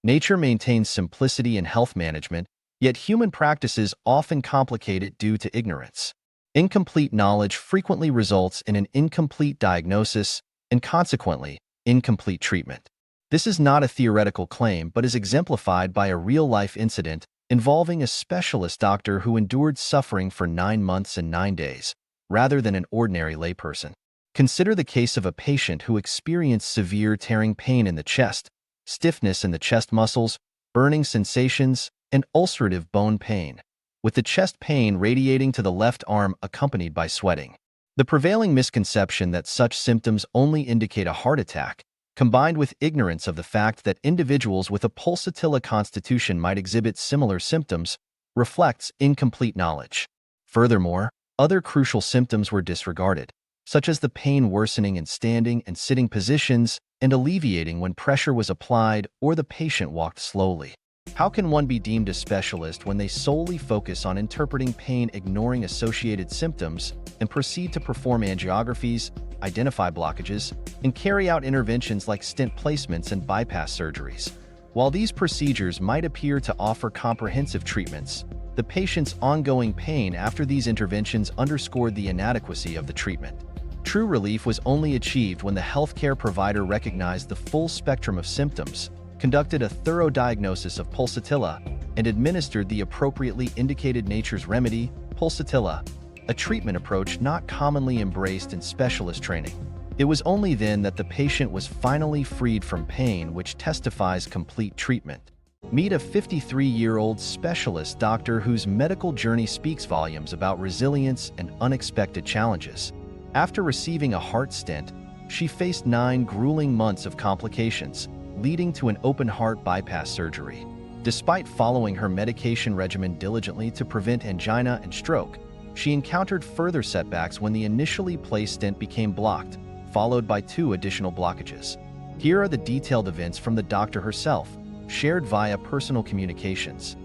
Nature maintains simplicity in health management, yet human practices often complicate it due to ignorance. Incomplete knowledge frequently results in an incomplete diagnosis and, consequently, incomplete treatment. This is not a theoretical claim but is exemplified by a real-life incident involving a specialist doctor who endured suffering for 9 months and 9 days, rather than an ordinary layperson. Consider the case of a patient who experienced severe tearing pain in the chest, stiffness in the chest muscles, burning sensations, and ulcerative bone pain, with the chest pain radiating to the left arm accompanied by sweating. The prevailing misconception that such symptoms only indicate a heart attack, combined with ignorance of the fact that individuals with a pulsatilla constitution might exhibit similar symptoms, reflects incomplete knowledge. Furthermore, other crucial symptoms were disregarded, such as the pain worsening in standing and sitting positions and alleviating when pressure was applied or the patient walked slowly. How can one be deemed a specialist when they solely focus on interpreting pain, ignoring associated symptoms, and proceed to perform angiographies, identify blockages, and carry out interventions like stent placements and bypass surgeries? While these procedures might appear to offer comprehensive treatments, the patient's ongoing pain after these interventions underscored the inadequacy of the treatment. True relief was only achieved when the healthcare provider recognized the full spectrum of symptoms, conducted a thorough diagnosis of pulsatilla, and administered the appropriately indicated nature's remedy, pulsatilla, a treatment approach not commonly embraced in specialist training. It was only then that the patient was finally freed from pain, which testifies complete treatment. Meet a 53-year-old specialist doctor whose medical journey speaks volumes about resilience and unexpected challenges. After receiving a heart stent, she faced 9 grueling months of complications, leading to an open-heart bypass surgery. Despite following her medication regimen diligently to prevent angina and stroke, she encountered further setbacks when the initially placed stent became blocked, followed by 2 additional blockages. Here are the detailed events from the doctor herself, shared via personal communications.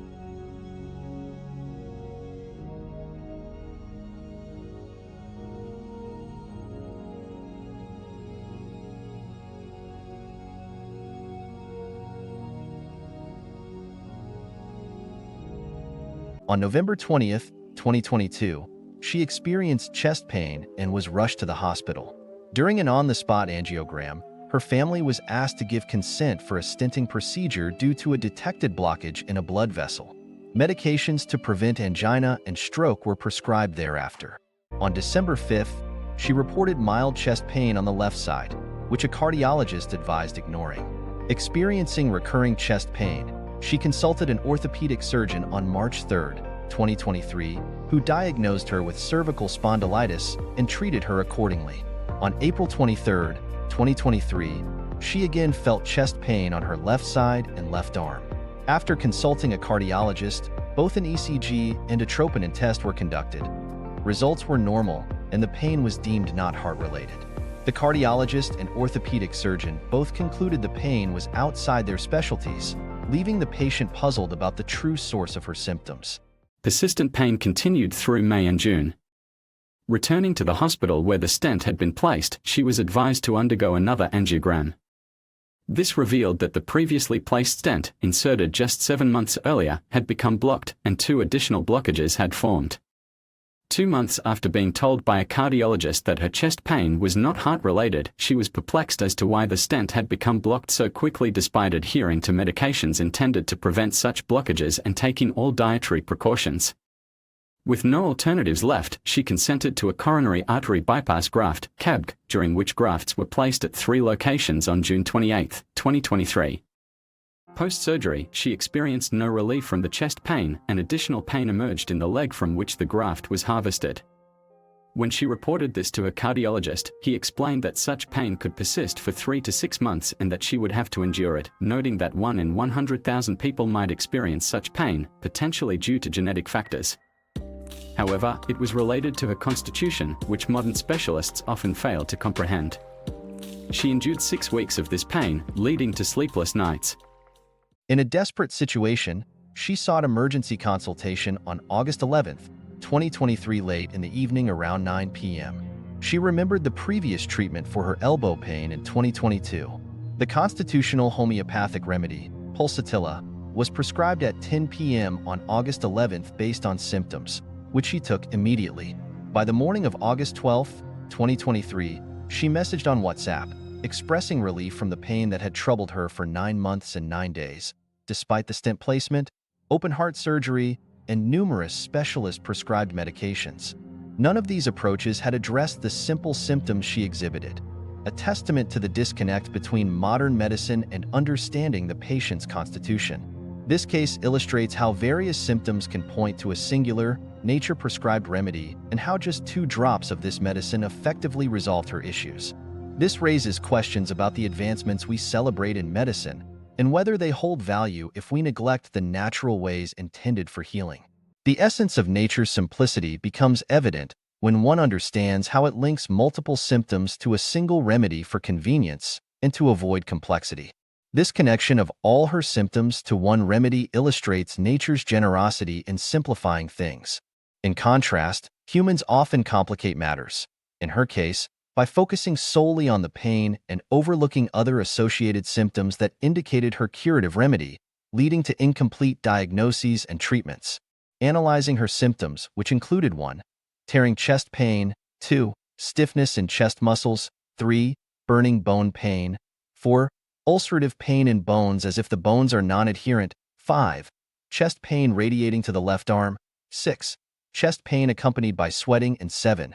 On November 20th, 2022, she experienced chest pain and was rushed to the hospital. During an on-the-spot angiogram, her family was asked to give consent for a stenting procedure due to a detected blockage in a blood vessel. Medications to prevent angina and stroke were prescribed thereafter. On December 5th, she reported mild chest pain on the left side, which a cardiologist advised ignoring. Experiencing recurring chest pain, she consulted an orthopedic surgeon on March 3, 2023, who diagnosed her with cervical spondylitis and treated her accordingly. On April 23, 2023, she again felt chest pain on her left side and left arm. After consulting a cardiologist, both an ECG and a troponin test were conducted. Results were normal, and the pain was deemed not heart-related. The cardiologist and orthopedic surgeon both concluded the pain was outside their specialties, leaving the patient puzzled about the true source of her symptoms. Persistent pain continued through May and June. Returning to the hospital where the stent had been placed, she was advised to undergo another angiogram. This revealed that the previously placed stent, inserted just 7 months earlier, had become blocked, and 2 additional blockages had formed. 2 months after being told by a cardiologist that her chest pain was not heart-related, she was perplexed as to why the stent had become blocked so quickly despite adhering to medications intended to prevent such blockages and taking all dietary precautions. With no alternatives left, she consented to a coronary artery bypass graft, CABG, during which grafts were placed at 3 locations on June 28, 2023. Post-surgery, she experienced no relief from the chest pain, and additional pain emerged in the leg from which the graft was harvested. When she reported this to her cardiologist, he explained that such pain could persist for 3 to 6 months and that she would have to endure it, noting that 1 in 100,000 people might experience such pain, potentially due to genetic factors. However, it was related to her constitution, which modern specialists often fail to comprehend. She endured 6 weeks of this pain, leading to sleepless nights. In a desperate situation, she sought emergency consultation on August 11, 2023 late in the evening around 9 p.m. She remembered the previous treatment for her elbow pain in 2022. The constitutional homeopathic remedy, pulsatilla, was prescribed at 10 p.m. on August 11th based on symptoms, which she took immediately. By the morning of August 12, 2023, she messaged on WhatsApp, expressing relief from the pain that had troubled her for 9 months and 9 days. Despite the stent placement, open-heart surgery, and numerous specialist-prescribed medications, none of these approaches had addressed the simple symptoms she exhibited, a testament to the disconnect between modern medicine and understanding the patient's constitution. This case illustrates how various symptoms can point to a singular, nature-prescribed remedy and how just 2 drops of this medicine effectively resolved her issues. This raises questions about the advancements we celebrate in medicine and whether they hold value if we neglect the natural ways intended for healing. The essence of nature's simplicity becomes evident when one understands how it links multiple symptoms to a single remedy for convenience and to avoid complexity. This connection of all her symptoms to one remedy illustrates nature's generosity in simplifying things. In contrast, humans often complicate matters. In her case, by focusing solely on the pain and overlooking other associated symptoms that indicated her curative remedy, leading to incomplete diagnoses and treatments. Analyzing her symptoms, which included 1. Tearing chest pain, 2. Stiffness in chest muscles, 3. Burning bone pain, 4. Ulcerative pain in bones as if the bones are non-adherent, 5. Chest pain radiating to the left arm, 6. Chest pain accompanied by sweating, and 7.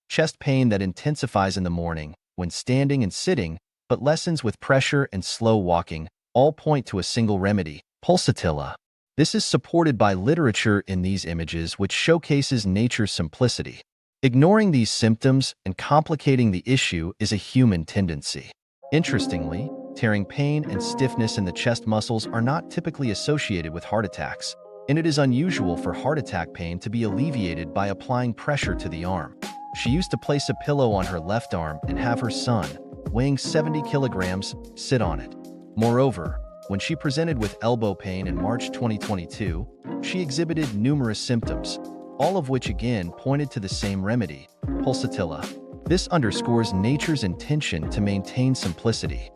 Chest pain that intensifies in the morning, when standing and sitting, but lessens with pressure and slow walking, all point to a single remedy, pulsatilla. This is supported by literature in these images which showcases nature's simplicity. Ignoring these symptoms and complicating the issue is a human tendency. Interestingly, tearing pain and stiffness in the chest muscles are not typically associated with heart attacks, and it is unusual for heart attack pain to be alleviated by applying pressure to the arm. She used to place a pillow on her left arm and have her son, weighing 70 kilograms, sit on it. Moreover, when she presented with elbow pain in March 2022, she exhibited numerous symptoms, all of which again pointed to the same remedy, pulsatilla. This underscores nature's intention to maintain simplicity.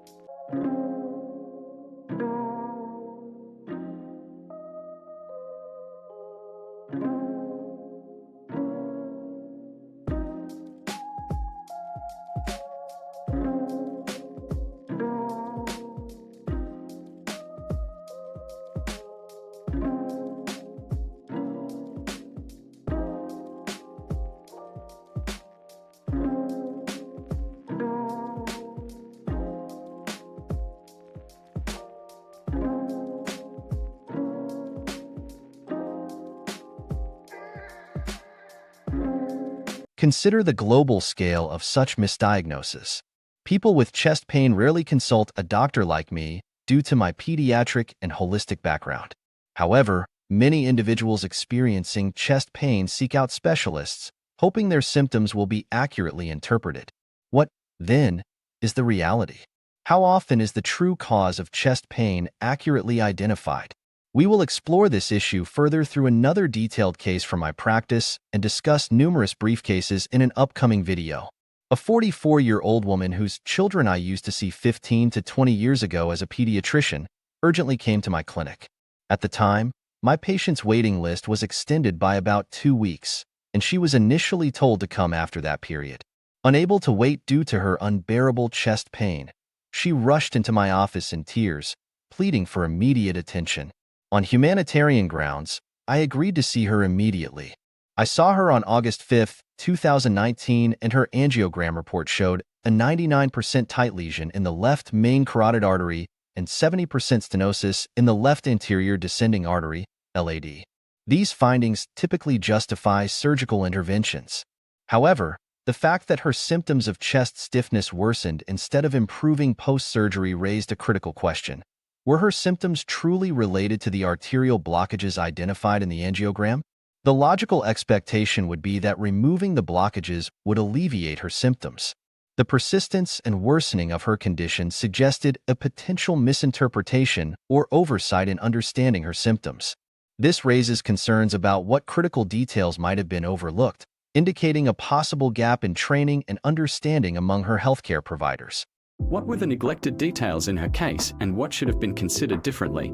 Consider the global scale of such misdiagnosis. People with chest pain rarely consult a doctor like me due to my pediatric and holistic background. However, many individuals experiencing chest pain seek out specialists, hoping their symptoms will be accurately interpreted. What, then, is the reality? How often is the true cause of chest pain accurately identified? We will explore this issue further through another detailed case from my practice and discuss numerous brief cases in an upcoming video. A 44-year-old woman whose children I used to see 15 to 20 years ago as a pediatrician urgently came to my clinic. At the time, my patient's waiting list was extended by about 2 weeks, and she was initially told to come after that period. Unable to wait due to her unbearable chest pain, she rushed into my office in tears, pleading for immediate attention. On humanitarian grounds, I agreed to see her immediately. I saw her on August 5, 2019, and her angiogram report showed a 99% tight lesion in the left main carotid artery and 70% stenosis in the left anterior descending artery, LAD. These findings typically justify surgical interventions. However, the fact that her symptoms of chest stiffness worsened instead of improving post-surgery raised a critical question. Were her symptoms truly related to the arterial blockages identified in the angiogram? The logical expectation would be that removing the blockages would alleviate her symptoms. The persistence and worsening of her condition suggested a potential misinterpretation or oversight in understanding her symptoms. This raises concerns about what critical details might have been overlooked, indicating a possible gap in training and understanding among her healthcare providers. What were the neglected details in her case and what should have been considered differently?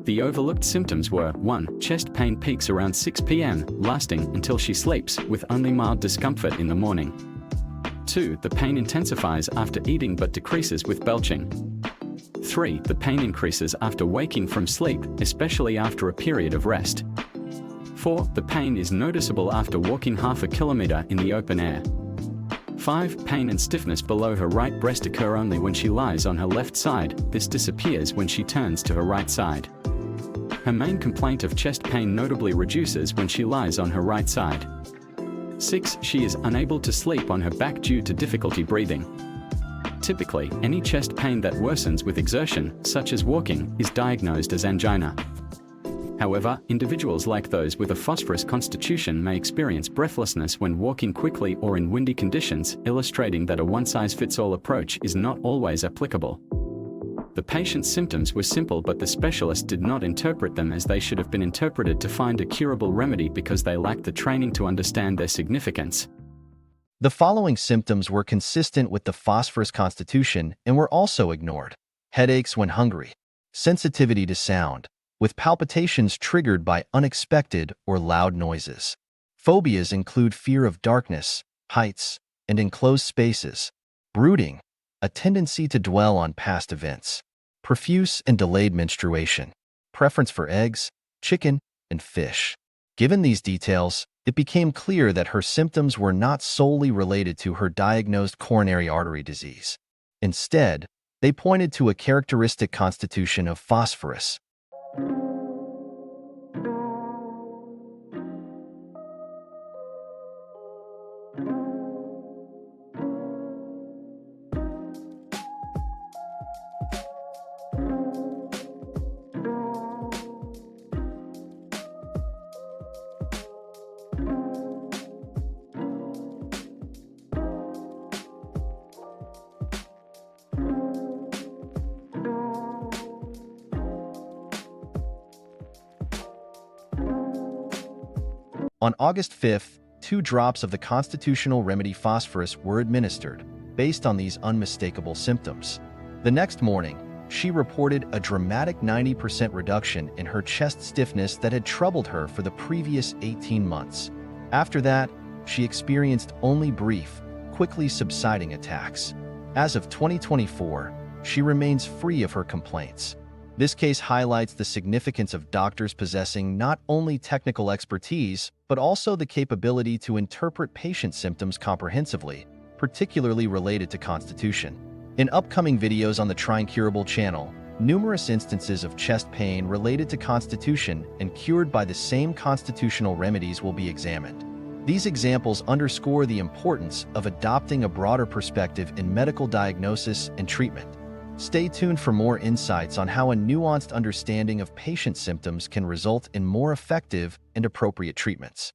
The overlooked symptoms were 1. Chest pain peaks around 6 p.m., lasting until she sleeps, with only mild discomfort in the morning. 2. The pain intensifies after eating but decreases with belching. 3. The pain increases after waking from sleep, especially after a period of rest. 4. The pain is noticeable after walking half a kilometer in the open air. 5. Pain and stiffness below her right breast occur only when she lies on her left side. This disappears when she turns to her right side. Her main complaint of chest pain notably reduces when she lies on her right side. 6. She is unable to sleep on her back due to difficulty breathing. Typically, any chest pain that worsens with exertion, such as walking, is diagnosed as angina. However, individuals like those with a phosphorus constitution may experience breathlessness when walking quickly or in windy conditions, illustrating that a one-size-fits-all approach is not always applicable. The patient's symptoms were simple, but the specialist did not interpret them as they should have been interpreted to find a curable remedy because they lacked the training to understand their significance. The following symptoms were consistent with the phosphorus constitution and were also ignored: headaches when hungry, sensitivity to sound, with palpitations triggered by unexpected or loud noises. Phobias include fear of darkness, heights, and enclosed spaces, brooding, a tendency to dwell on past events, profuse and delayed menstruation, preference for eggs, chicken, and fish. Given these details, it became clear that her symptoms were not solely related to her diagnosed coronary artery disease. Instead, they pointed to a characteristic constitution of phosphorus. On August 5th, 2 drops of the constitutional remedy phosphorus were administered, based on these unmistakable symptoms. The next morning, she reported a dramatic 90% reduction in her chest stiffness that had troubled her for the previous 18 months. After that, she experienced only brief, quickly subsiding attacks. As of 2024, she remains free of her complaints. This case highlights the significance of doctors possessing not only technical expertise, but also the capability to interpret patient symptoms comprehensively, particularly related to constitution. In upcoming videos on the Try-Incurable channel, numerous instances of chest pain related to constitution and cured by the same constitutional remedies will be examined. These examples underscore the importance of adopting a broader perspective in medical diagnosis and treatment. Stay tuned for more insights on how a nuanced understanding of patient symptoms can result in more effective and appropriate treatments.